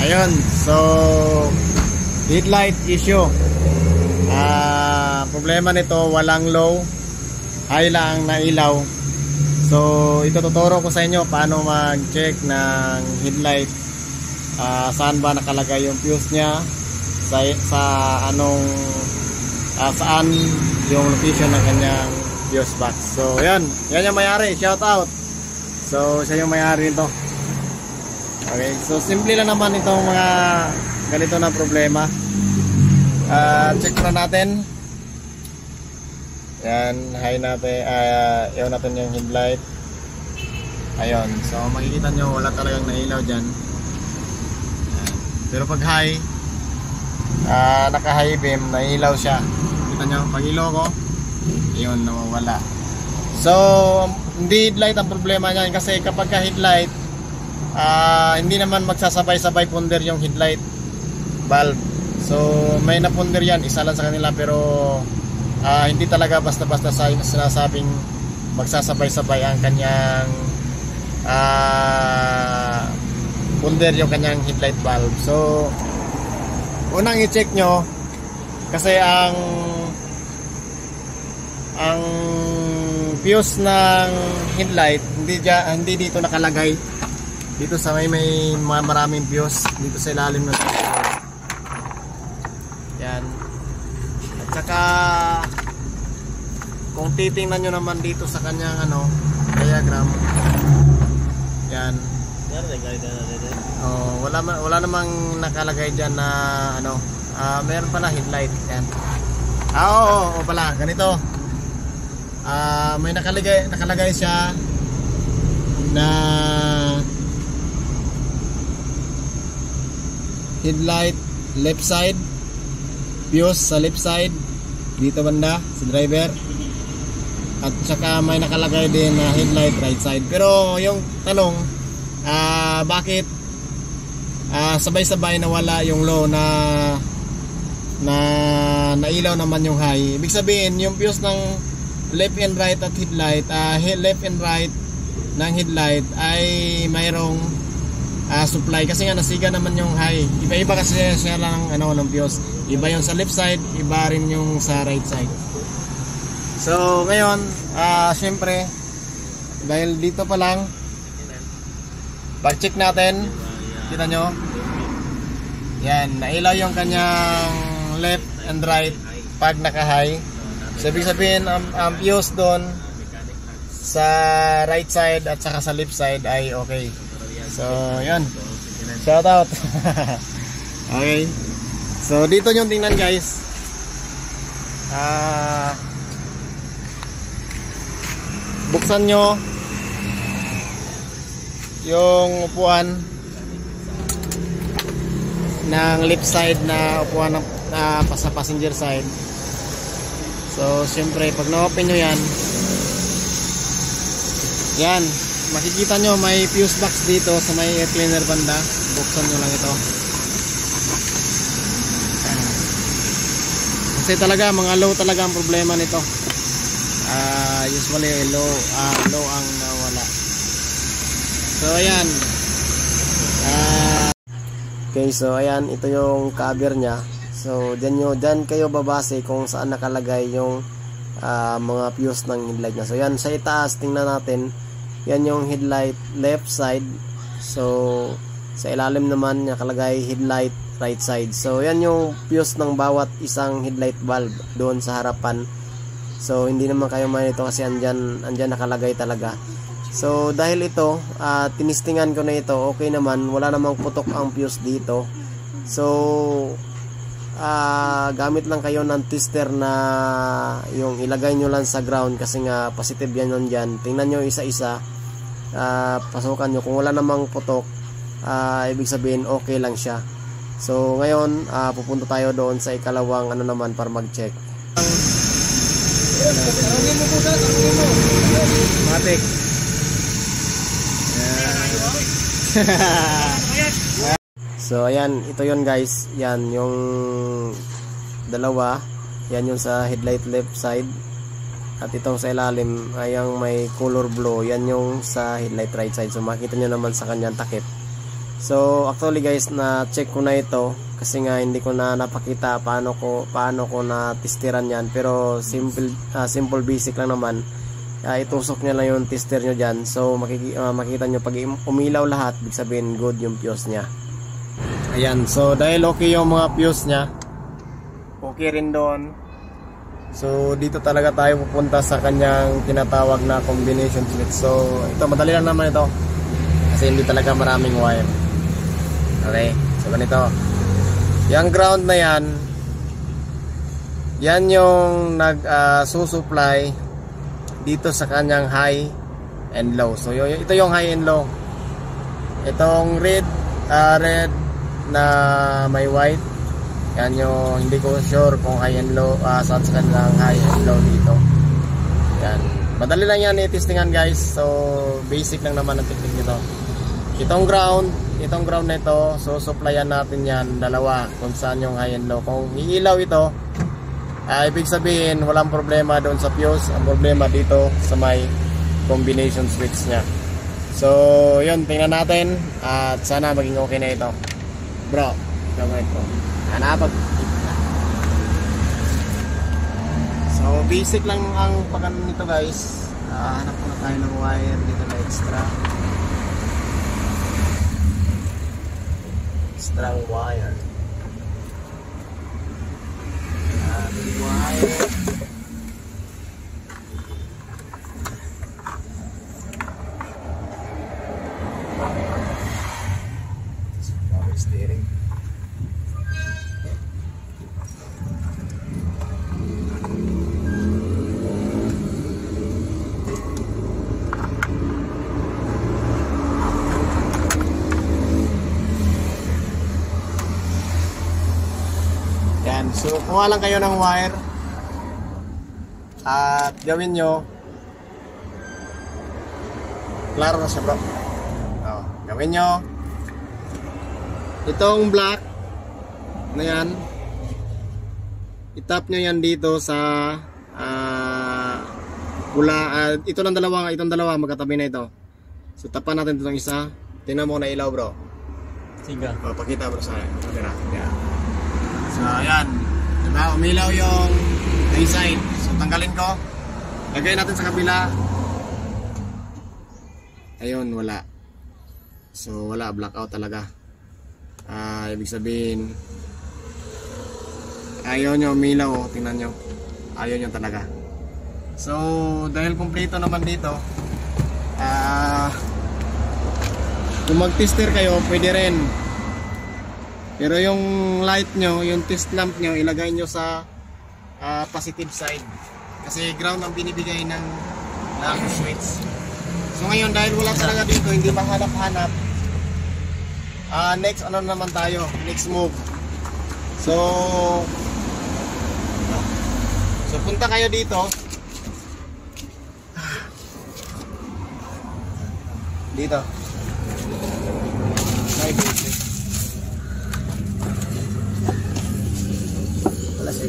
Ayun, so headlight issue. Problema nito, walang low, high lang na ilaw. So ito tuturo ko sa inyo paano mag-check ng headlight. Saan ba nakalagay yung fuse nya, sa anong saan yung location ng kanyang fuse box. So yan yung may-ari, shout out. So siya yung may-ari nito. Okay, so simple lang naman itong mga ganito na problema. Check na natin. Yan, high natin, iaw natin yung headlight. Ayun, so makikita nyo wala talagang nailaw dyan. Pero pag high, naka high beam, nailaw siya. Kita nyo, pag ilaw ko, yun, nawawala. So hindi headlight ang problema niyan, kasi kapag ka headlight, hindi naman magsasabay-sabay ponder yung headlight valve. So may naponder yan, isa lang sa kanila, pero hindi talaga basta-basta sinasabing magsasabay-sabay ang kanyang ponder yung kanyang headlight valve. So unang i-check nyo, kasi ang fuse ng headlight hindi dito nakalagay. Dito sa may maraming fuse dito sa ilalim ng yan. At saka kung titingnan nyo naman dito sa kanyang diagram, yan, wala namang nakalagay dyan na meron pala headlight yan. Oo pala, ganito. May nakalagay siya na headlight left side, fuse sa left side dito banda sa driver, at saka may nakalagay din na headlight right side. Pero yung tanong, bakit sabay-sabay nawala yung low na nailaw naman yung high? Ibig sabihin yung fuse ng left and right at headlight, left and right ng headlight ay mayroong supply, kasi nga nasiga naman yung high. Iba-iba kasi siya lang ng fuse. Iba yung sa left side, iba rin yung sa right side. So ngayon, syempre dahil dito pa lang, pag-check natin, kita nyo, yan, nailaw yung kanyang left and right pag naka-high. So ibig sabihin ang fuse doon sa right side at saka sa left side ay okay. So yan, shout out. Okay, so dito yung tingnan guys. Buksan nyo yung upuan ng left side na upuan sa passenger side. So siyempre pag na-open nyo yan, makikita nyo may fuse box dito sa may air cleaner banda. Buksan nyo lang ito. Kasi talaga mga low talaga ang problema nito. Usually low ang nawala. So ayan. Okay, so ayan, ito yung cover nya. So dyan kayo babase kung saan nakalagay yung mga fuse ng headlight nya. So yan, sa itaas tingnan natin. Yan yung headlight left side. So sa ilalim naman nakalagay headlight right side. So yan yung fuse ng bawat isang headlight valve doon sa harapan. So hindi naman kayo manito kasi andyan nakalagay talaga. So dahil ito, tinistingan ko na ito, okay naman, wala namang putok ang fuse dito. So gamit lang kayo ng tester na yung ilagay nyo lang sa ground, kasi nga positive yan nun dyan. Tingnan nyo isa-isa, pasukan nyo, kung wala namang putok, ibig sabihin okay lang siya. So ngayon, pupunta tayo doon sa ikalawang naman para mag-check. Matik. So ayan, ito yon guys. Yan yung dalawa. Yan yung sa headlight left side. At itong sa ilalim ay yung may color blue. Yan yung sa headlight right side. So makita nyo naman sa kanyang takip. So actually guys, na check ko na ito kasi nga hindi ko na napakita paano ko na testeran yan, pero simple basic lang naman. Itusok nyo lang yung tester nyo dyan, so makikita nyo pag umilaw lahat, ibig sabihin good yung fuse nya. Ayan, so dahil okay yung mga fuse nya, okay rin doon. So dito talaga tayo pupunta sa kanyang tinatawag na combination switch. So ito, madali lang naman ito kasi hindi talaga maraming wire. Okay, so ganito. Yung ground na yan, yan yung susupply dito sa kanyang high and low. So ito yung high and low. Itong red na may white, yan yung hindi ko sure kung high and low, sa kanyang high and low dito. Yan, madali lang yan i-testingan guys. So basic lang naman ang technique nito. Itong ground na ito, so supplyan natin yan dalawa kung saan yung high and low. Kung iilaw ito, ibig sabihin walang problema doon sa fuse, ang problema dito sa may combination switch nya. So yun, tingnan natin at sana maging okay na ito. Bro, gagawin ko. Hanapag. So basic lang ang pagano nito guys. Hanap ko na tayo ng wire dito na extra wire. Wire. Power steering. Yan, so kuha lang kayo ng wire at gawin nyo, klaro na siya bro. Gawin nyo itong black na yan, itap nyo yan dito sa pula. Itong dalawa magkatabi na ito. So tapan natin itong isa. Tingnan mo na ilaw bro. Sige. Pakita bro sa akin. Yeah. So ayan, diba, umilaw yung inside. So tanggalin ko, lagay natin sa kabila. Ayun, wala. So wala, blackout talaga. Ibig sabihin ayaw nyo umilaw, oh. Tingnan nyo, ayaw nyo talaga. So dahil kumpleto naman dito, kung mag-tester kayo pwede rin. Pero yung light nyo, yung test lamp nyo, ilagay nyo sa positive side. Kasi ground ang binibigay ng switch. So ngayon, dahil wala talaga dito, hindi mahanap-hanap. Next, ano naman tayo? Next move. So punta kayo dito. Dito.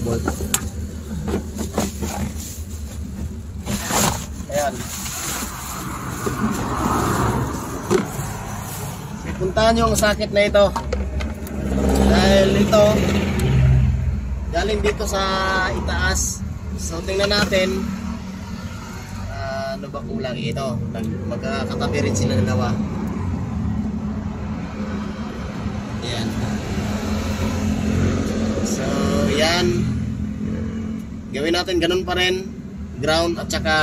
Volt. Ayan. Puntahan yung sakit na ito. Dahil ito galing dito sa itaas. So tingnan natin ano ba kulang ito. Magkakatabi rin sila ng dalawa. Ayan. So yan, gawin natin ganun pa rin, ground at saka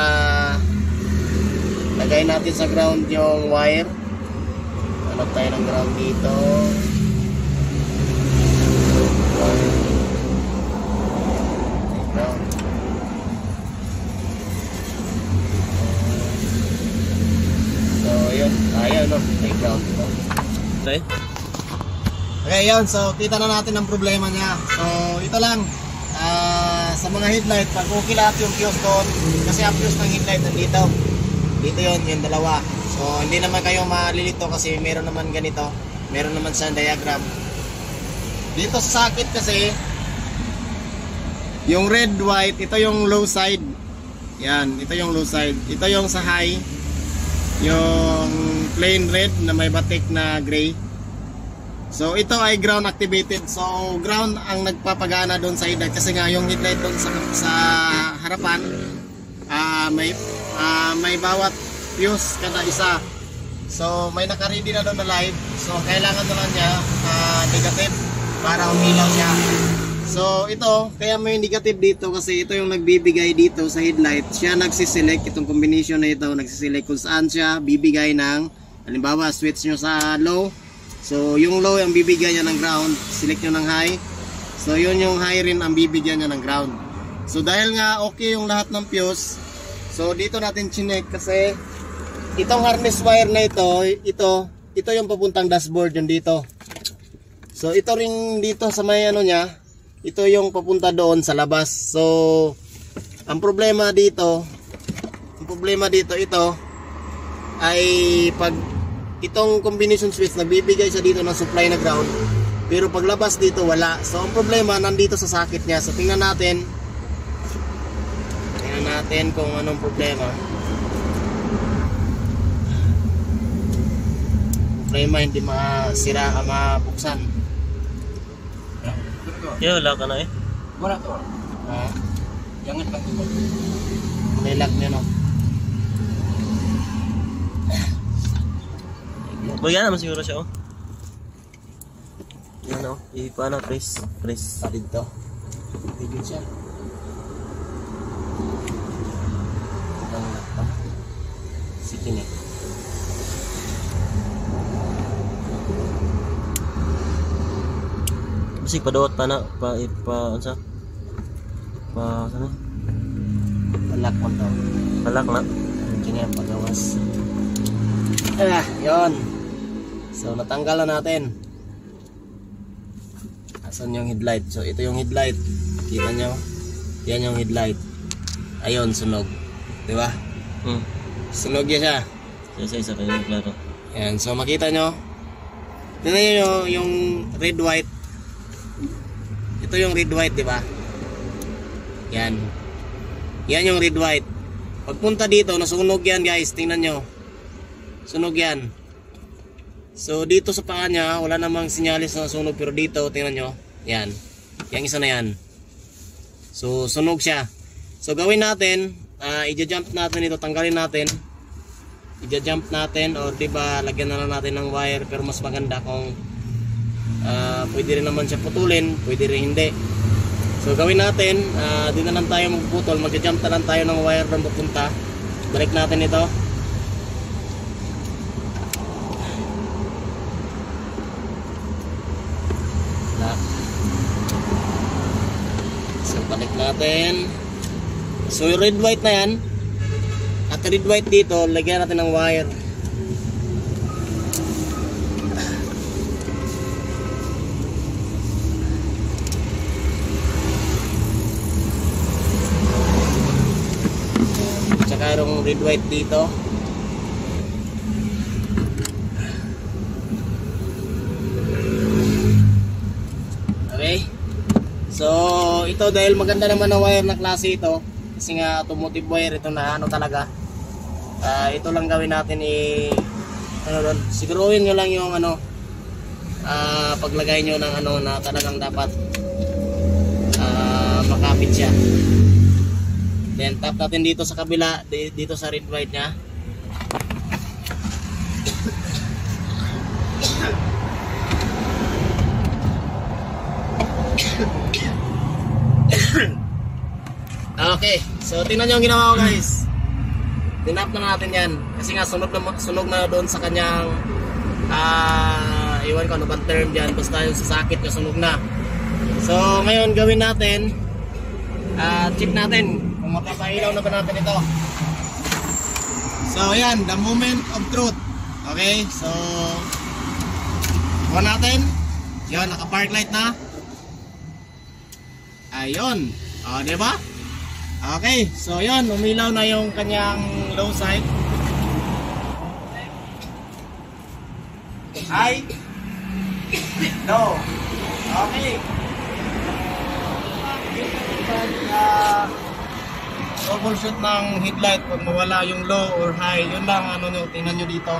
lagay natin sa ground yung wire. Hanap tayo ng ground dito. Ground. So yun, ayaw no, may ground dito. Okay yun, so kita na natin ang problema niya. So ito lang, sa mga headlight, pag okay lahat yung fuse doon, kasi ang fuse ng headlight nandito. Dito yun, yung dalawa. So hindi naman kayo malilito kasi meron naman ganito, meron naman sa diagram. Dito sa socket kasi, yung red, white, ito yung low side. Yan, ito yung low side. Ito yung sa high, yung plain red na may batik na gray. So ito ay ground activated. So ground ang nagpapagana doon sa headlight kasi nga yung headlight doon sa harapan may bawat fuse kada isa. So may naka-ready na doon na light. So kailangan na lang niya negative para umilaw siya. So ito, kaya may negative dito kasi ito yung nagbibigay dito sa headlight. Siya nagsiselect, itong combination na ito, nagsiselect kung saan siya bibigay ng, halimbawa switch nyo sa low. So yung low ang bibigyan niya ng ground, select nyo ng high. So yun yung high rin ang bibigyan niya ng ground. So dahil nga okay yung lahat ng fuse, so dito natin chinek kasi itong harness wire na ito yung papuntang dashboard yung dito. So ito ring dito sa may ano niya, ito yung papunta doon sa labas. So ang problema dito ito ay pag itong combination switch nagbibigay siya dito ng supply na ground, pero paglabas dito wala. So ang problema nandito sa socket niya. So tingnan natin kung anong problema. Hindi masira, mabuksan. Ya, wala ka na eh. Wala to. Jangan lang ito. Nilak niya no. Bagyan naman siguro siya oh. Yan oh, paano press. Dito. Dito siya. Sige ni. Bisig paduot pa na unsa? Sana? Palak mo to. Palak na. Kanya pagawas. Yon. So natanggal na natin. Asan yung headlight? So ito yung headlight. Kita nyo? Yan yung headlight. Ayun, sunog. Di ba? Sunog yan siya. Isa kayo klaro. Yan, so makita nyo. Tingnan nyo yung red white. Ito yung red white, di ba? Yan. Yan yung red white. Pagpunta dito, nasunog yan guys. Tingnan nyo. Sunog yan. So dito sa paa niya, wala namang sinyalis na sunog. Pero dito, tingnan nyo. Yan. Yang isa na yan. So sunog siya. So gawin natin, i-jump natin ito, tanggalin natin. I-jump natin o diba lagyan na lang natin ng wire, pero mas maganda kung pwede rin naman siya putulin, pwede rin hindi. So gawin natin, di na lang tayo magputol, mag-jump na lang tayo ng wire doon papunta. Balik natin ito. So balik natin. So yung red white na yan, at red white dito, lagyan natin ng wire. Tsaka yung red white dito. Okay. So ito dahil maganda naman ang wire na klase ito, kasi nga automotive wire ito na ano talaga. Ito lang gawin natin siguruhin nyo lang yung paglagay nyo ng na talagang dapat makapit siya. Then tap natin dito sa kabila, dito sa red white nya. Okay, so tingnan nyo ang ginawa ko guys. Tinap na natin yan kasi nga sunog na doon sa kanyang iwan ko ano bang term dyan, basta yung sa sakit na sunog na. So ngayon gawin natin, check natin kung mapapailaw na ba natin ito. So yan, the moment of truth. Okay, so kuha natin. Yan, naka park light na. Ayun, diba? Okay, so yan, umilaw na yung kanyang low side. High, low. Okay. Troubleshoot ng headlight pag mawala yung low or high, yun lang nyo, tingnan nyo dito.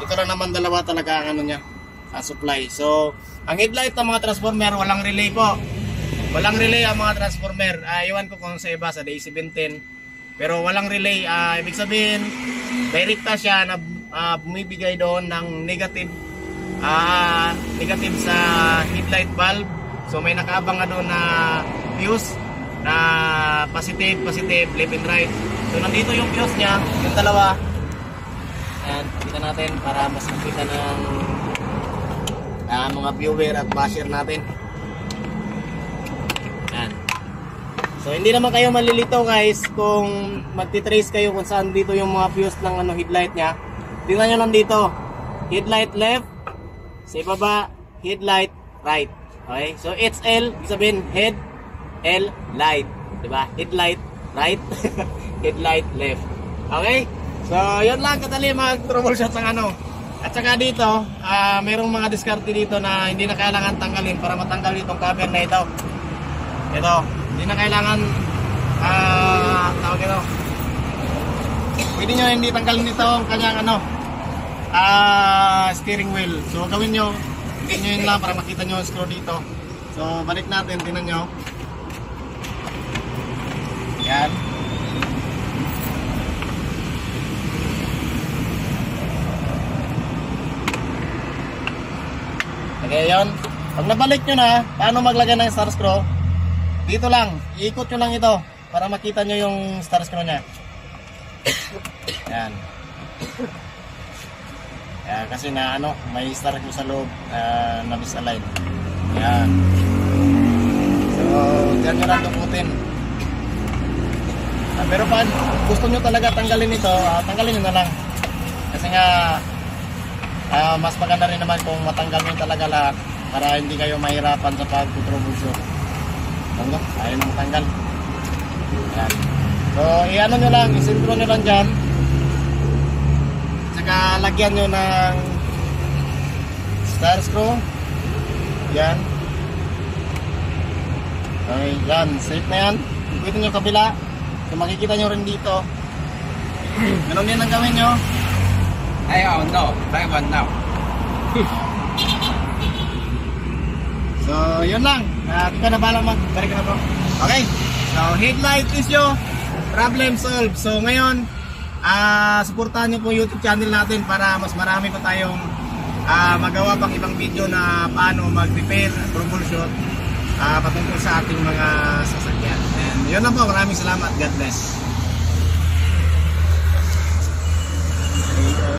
Ito lang naman dalawa talaga ang niya. supply. So, ang headlight ng mga transformer, walang relay po. Walang relay ang mga transformer. Iwan ko kung sa iba, sa D17. Pero walang relay. Ibig sabihin, direkta siya na bumibigay doon ng negative sa headlight bulb. So, may nakaabang doon na fuse na positive, left and right. So, nandito yung fuse niya, yung dalawa. Ayan, pakita natin para mas makita ng mga viewer at basher natin. Ayan. So hindi naman kayo malilito guys kung magtitrace kayo kung saan dito yung mga fuse ng headlight nya. Tingnan nyo lang dito, headlight left, sa ibaba headlight right. Okay, so it's L, ibig sabihin head, L, light, diba? Headlight right, headlight left. Okay, so yun lang kadali mag-troubleshoot ng At saka dito, mayroong mga diskarte dito na hindi na kailangan tanggalin para matanggal itong cover na ito. Ito, hindi na kailangan tawag ito. Pwede nyo hindi tanggalin ito ang kanyang steering wheel. So gawin nyo, hindi nyo yun lang para makita nyo yung screw dito. So balik natin, tingnan nyo. Yan. Okay, yun. Pag nabalik nyo na, paano maglagay ng star screw? Dito lang, iikot nyo lang ito para makita nyo yung star screw nya. Yan. Kasi na may star screw sa loob na misalign. Yan. So, dyan nyo lang dukutin. Pero pa gusto nyo talaga tanggalin ito, tanggalin nyo na lang. Kasi nga, mas maganda rin naman kung matanggal nyo talaga lahat para hindi kayo mahirapan sa pag-troubleshoot. Ayaw nang tanggal. Yan. So, i-ano nyo lang, isintro nyo lang dyan. Saka lagyan nyo ng star screw. Yan. Okay, yan. Safe na yan. Ikutin nyo kabila. So, makikita nyo rin dito. Ganun din ang gawin nyo. Ayaw, no. Taiwan now. So, yun lang. Ikaw na balang mag-balik na bro. Okay. So, headlight issue. Problem solved. So, ngayon, supportahan nyo po YouTube channel natin para mas marami pa tayong magawa pang ibang video na paano mag-repair, troubleshoot patungkol sa ating mga sasakyan. And yun lang po. Maraming salamat. God bless.